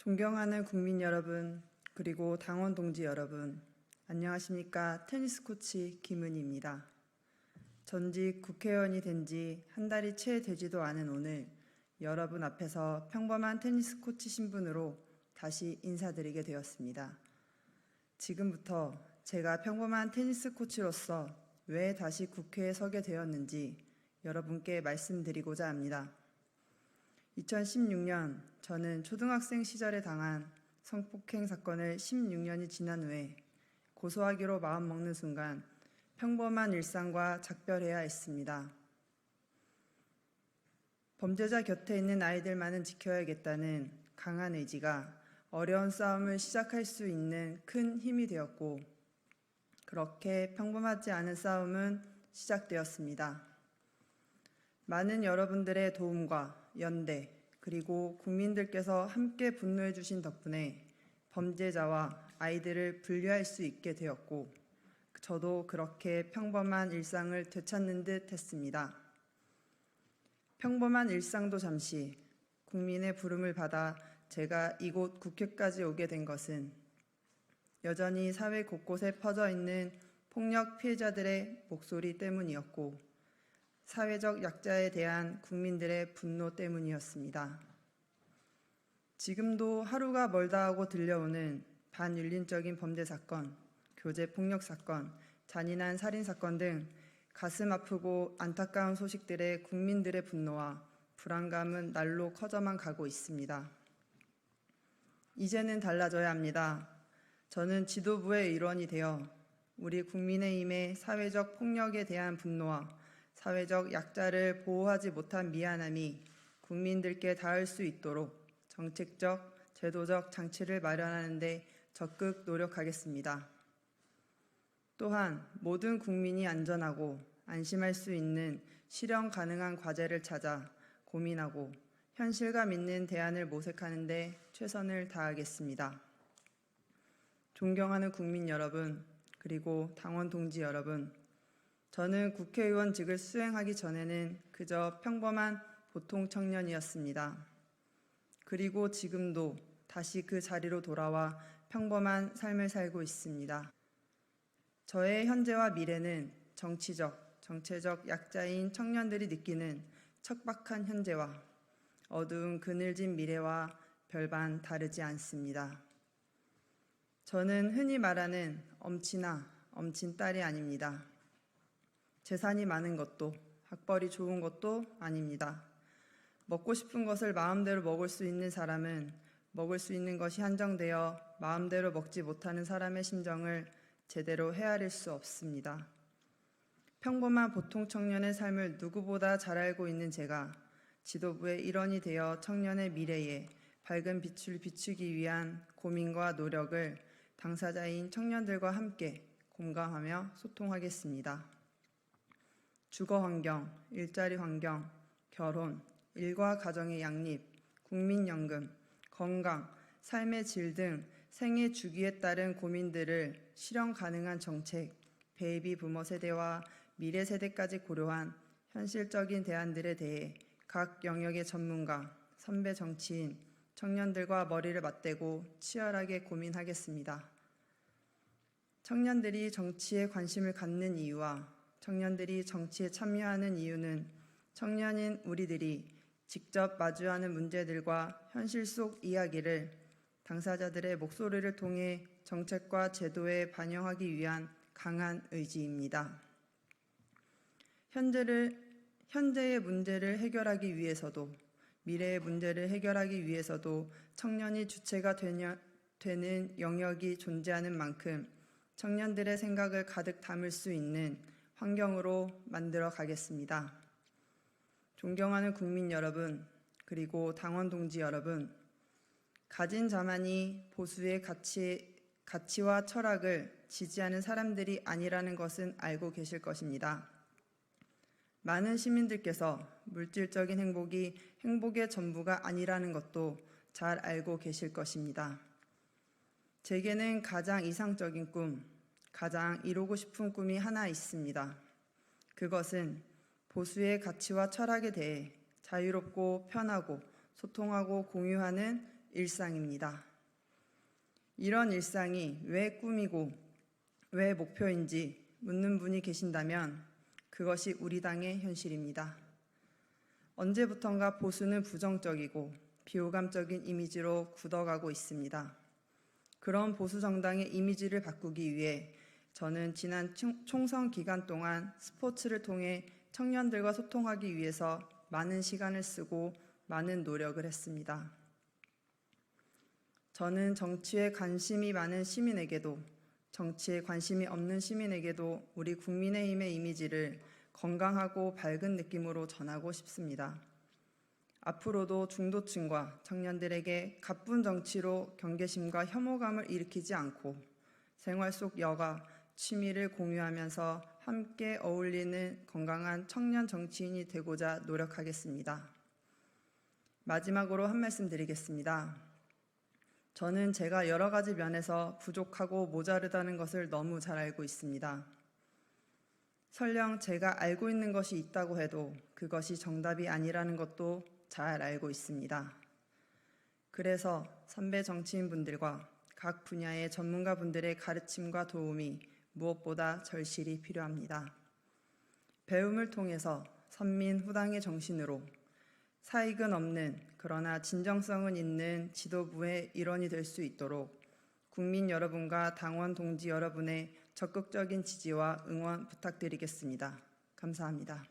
존경하는 국민 여러분, 그리고 당원 동지 여러분, 안녕하십니까. 테니스 코치 김은희입니다. 전직 국회의원이 된 지 한 달이 채 되지도 않은 오늘 여러분 앞에서 평범한 테니스 코치 신분으로 다시 인사드리게 되었습니다. 지금부터 제가 평범한 테니스 코치로서 왜 다시 국회에 서게 되었는지 여러분께 말씀드리고자 합니다. 2016년 저는 초등학생 시절에 당한 성폭행 사건을 16년이 지난 후에 고소하기로 마음먹는 순간 평범한 일상과 작별해야 했습니다. 범죄자 곁에 있는 아이들만은 지켜야겠다는 강한 의지가 어려운 싸움을 시작할 수 있는 큰 힘이 되었고, 그렇게 평범하지 않은 싸움은 시작되었습니다. 많은 여러분들의 도움과 연대, 그리고 국민들께서 함께 분노해 주신 덕분에 범죄자와 아이들을 분리할 수 있게 되었고, 저도 그렇게 평범한 일상을 되찾는 듯 했습니다. 평범한 일상도 잠시 국민의 부름을 받아 제가 이곳 국회까지 오게 된 것은 여전히 사회 곳곳에 퍼져 있는 폭력 피해자들의 목소리 때문이었고, 사회적 약자에 대한 국민들의 분노 때문이었습니다. 지금도 하루가 멀다 하고 들려오는 반윤리적인 범죄 사건, 교제 폭력 사건, 잔인한 살인 사건 등 가슴 아프고 안타까운 소식들에 국민들의 분노와 불안감은 날로 커져만 가고 있습니다. 이제는 달라져야 합니다. 저는 지도부의 일원이 되어 우리 국민의힘의 사회적 폭력에 대한 분노와 사회적 약자를 보호하지 못한 미안함이 국민들께 닿을 수 있도록 정책적, 제도적 장치를 마련하는 데 적극 노력하겠습니다. 또한 모든 국민이 안전하고 안심할 수 있는 실현 가능한 과제를 찾아 고민하고 현실감 있는 대안을 모색하는 데 최선을 다하겠습니다. 존경하는 국민 여러분, 그리고 당원 동지 여러분, 저는 국회의원직을 수행하기 전에는 그저 평범한 보통 청년이었습니다. 그리고 지금도 다시 그 자리로 돌아와 평범한 삶을 살고 있습니다. 저의 현재와 미래는 정치적, 정체적 약자인 청년들이 느끼는 척박한 현재와 어두운 그늘진 미래와 별반 다르지 않습니다. 저는 흔히 말하는 엄친아, 엄친딸이 아닙니다. 재산이 많은 것도, 학벌이 좋은 것도 아닙니다. 먹고 싶은 것을 마음대로 먹을 수 있는 사람은 먹을 수 있는 것이 한정되어 마음대로 먹지 못하는 사람의 심정을 제대로 헤아릴 수 없습니다. 평범한 보통 청년의 삶을 누구보다 잘 알고 있는 제가 지도부의 일원이 되어 청년의 미래에 밝은 빛을 비추기 위한 고민과 노력을 당사자인 청년들과 함께 공감하며 소통하겠습니다. 주거 환경, 일자리 환경, 결혼, 일과 가정의 양립, 국민연금, 건강, 삶의 질 등 생애 주기에 따른 고민들을 실현 가능한 정책, 베이비 부머 세대와 미래 세대까지 고려한 현실적인 대안들에 대해 각 영역의 전문가, 선배 정치인, 청년들과 머리를 맞대고 치열하게 고민하겠습니다. 청년들이 정치에 관심을 갖는 이유와 청년들이 정치에 참여하는 이유는 청년인 우리들이 직접 마주하는 문제들과 현실 속 이야기를 당사자들의 목소리를 통해 정책과 제도에 반영하기 위한 강한 의지입니다. 현재의 문제를 해결하기 위해서도 미래의 문제를 해결하기 위해서도 청년이 주체가 되는 영역이 존재하는 만큼 청년들의 생각을 가득 담을 수 있는 환경으로 만들어 가겠습니다. 존경하는 국민 여러분, 그리고 당원 동지 여러분, 가진 자만이 보수의 가치와 철학을 지지하는 사람들이 아니라는 것은 알고 계실 것입니다. 많은 시민들께서 물질적인 행복이 행복의 전부가 아니라는 것도 잘 알고 계실 것입니다. 제게는 가장 이상적인 꿈, 가장 이루고 싶은 꿈이 하나 있습니다. 그것은 보수의 가치와 철학에 대해 자유롭고 편하고 소통하고 공유하는 일상입니다. 이런 일상이 왜 꿈이고 왜 목표인지 묻는 분이 계신다면 그것이 우리 당의 현실입니다. 언제부턴가 보수는 부정적이고 비호감적인 이미지로 굳어가고 있습니다. 그런 보수 정당의 이미지를 바꾸기 위해 저는 지난 총선 기간 동안 스포츠를 통해 청년들과 소통하기 위해서 많은 시간을 쓰고 많은 노력을 했습니다. 저는 정치에 관심이 많은 시민에게도 정치에 관심이 없는 시민에게도 우리 국민의힘의 이미지를 건강하고 밝은 느낌으로 전하고 싶습니다. 앞으로도 중도층과 청년들에게 가쁜 정치로 경계심과 혐오감을 일으키지 않고 생활 속 여가, 취미를 공유하면서 함께 어울리는 건강한 청년 정치인이 되고자 노력하겠습니다. 마지막으로 한 말씀 드리겠습니다. 저는 제가 여러 가지 면에서 부족하고 모자르다는 것을 너무 잘 알고 있습니다. 설령 제가 알고 있는 것이 있다고 해도 그것이 정답이 아니라는 것도 잘 알고 있습니다. 그래서 선배 정치인분들과 각 분야의 전문가분들의 가르침과 도움이 무엇보다 절실히 필요합니다. 배움을 통해서 선민 후당의 정신으로 사익은 없는 그러나 진정성은 있는 지도부의 일원이 될 수 있도록 국민 여러분과 당원 동지 여러분의 적극적인 지지와 응원 부탁드리겠습니다. 감사합니다.